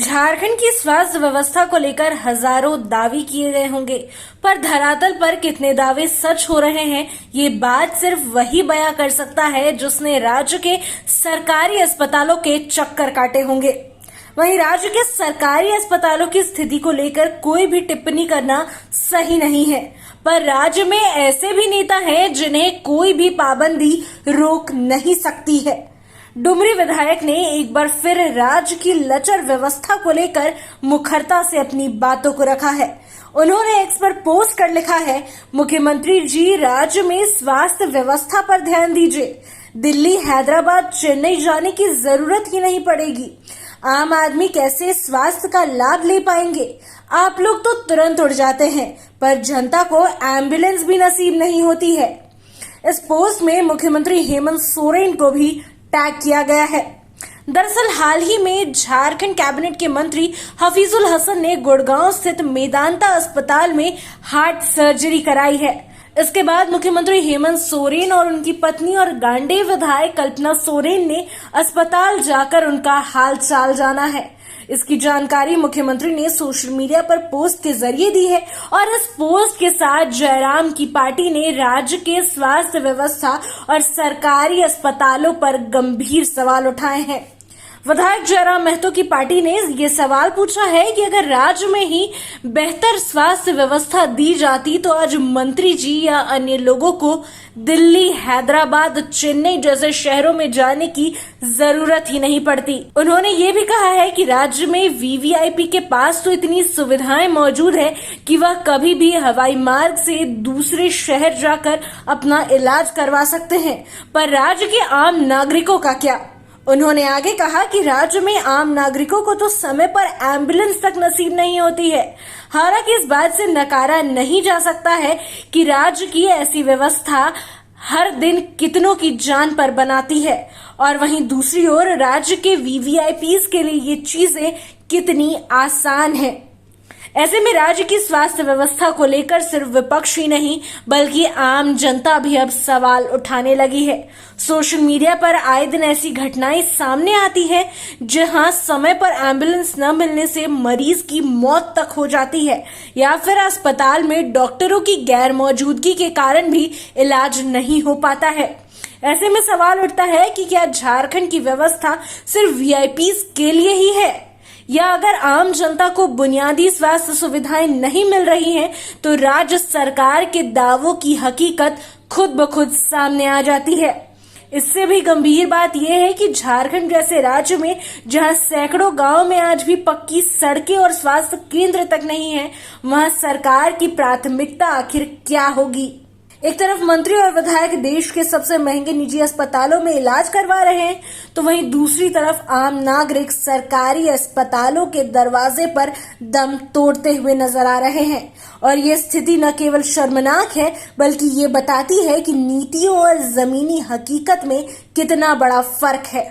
झारखंड की स्वास्थ्य व्यवस्था को लेकर हजारों दावे किए गए होंगे, पर धरातल पर कितने दावे सच हो रहे हैं, ये बात सिर्फ वही बयां कर सकता है जिसने राज्य के सरकारी अस्पतालों के चक्कर काटे होंगे। वहीं राज्य के सरकारी अस्पतालों की स्थिति को लेकर कोई भी टिप्पणी करना सही नहीं है, पर राज्य में ऐसे भी नेता हैं जिन्हें कोई भी पाबंदी रोक नहीं सकती है। डुमरी विधायक ने एक बार फिर राज्य की लचर व्यवस्था को लेकर मुखरता से अपनी बातों को रखा है। उन्होंने एक्स पर पोस्ट कर लिखा है, मुख्यमंत्री जी राज्य में स्वास्थ्य व्यवस्था पर ध्यान दीजिए। दिल्ली, हैदराबाद, चेन्नई जाने की जरूरत ही नहीं पड़ेगी। आम आदमी कैसे स्वास्थ्य का लाभ ले पाएंगे? आप लोग तो तुरंत उड़ जाते हैं, पर जनता को एम्बुलेंस भी नसीब नहीं होती है। इस पोस्ट में मुख्यमंत्री हेमंत सोरेन को भी टैग किया गया है। दरअसल हाल ही में झारखंड कैबिनेट के मंत्री हफीजुल हसन ने गुड़गांव स्थित मेदांता अस्पताल में हार्ट सर्जरी कराई है। इसके बाद मुख्यमंत्री हेमंत सोरेन और उनकी पत्नी और गांडेय विधायक कल्पना सोरेन ने अस्पताल जाकर उनका हाल चाल जाना है। इसकी जानकारी मुख्यमंत्री ने सोशल मीडिया पर पोस्ट के जरिए दी है और इस पोस्ट के साथ जयराम की पार्टी ने राज्य के स्वास्थ्य व्यवस्था और सरकारी अस्पतालों पर गंभीर सवाल उठाए हैं। विधायक जयराम महतो की पार्टी ने ये सवाल पूछा है कि अगर राज्य में ही बेहतर स्वास्थ्य व्यवस्था दी जाती तो आज मंत्री जी या अन्य लोगों को दिल्ली, हैदराबाद, चेन्नई जैसे शहरों में जाने की जरूरत ही नहीं पड़ती। उन्होंने ये भी कहा है कि राज्य में वीवीआईपी के पास तो इतनी सुविधाएं मौजूद है कि वह कभी भी हवाई मार्ग से दूसरे शहर जाकर अपना इलाज करवा सकते हैं, पर राज्य के आम नागरिकों का क्या? उन्होंने आगे कहा कि राज्य में आम नागरिकों को तो समय पर एम्बुलेंस तक नसीब नहीं होती है। हालांकि इस बात से नकारा नहीं जा सकता है कि राज्य की ऐसी व्यवस्था हर दिन कितनों की जान पर बनाती है और वहीं दूसरी ओर राज्य के वीवीआईपीज के लिए ये चीजें कितनी आसान है। ऐसे में राज्य की स्वास्थ्य व्यवस्था को लेकर सिर्फ विपक्ष ही नहीं बल्कि आम जनता भी अब सवाल उठाने लगी है। सोशल मीडिया पर आए दिन ऐसी घटनाएं सामने आती है जहां समय पर एम्बुलेंस न मिलने से मरीज की मौत तक हो जाती है या फिर अस्पताल में डॉक्टरों की गैर मौजूदगी के कारण भी इलाज नहीं हो पाता है। ऐसे में सवाल उठता है कि क्या झारखंड की व्यवस्था सिर्फ वीआईपीज के लिए ही है या अगर आम जनता को बुनियादी स्वास्थ्य सुविधाएं नहीं मिल रही हैं तो राज्य सरकार के दावों की हकीकत खुद ब खुद सामने आ जाती है। इससे भी गंभीर बात यह है कि झारखंड जैसे राज्य में जहां सैकड़ों गांव में आज भी पक्की सड़कें और स्वास्थ्य केंद्र तक नहीं है, वहां सरकार की प्राथमिकता आखिर क्या होगी? एक तरफ मंत्री और विधायक देश के सबसे महंगे निजी अस्पतालों में इलाज करवा रहे हैं, तो वहीं दूसरी तरफ आम नागरिक सरकारी अस्पतालों के दरवाजे पर दम तोड़ते हुए नजर आ रहे हैं। और ये स्थिति न केवल शर्मनाक है बल्कि ये बताती है कि नीतियों और जमीनी हकीकत में कितना बड़ा फर्क है।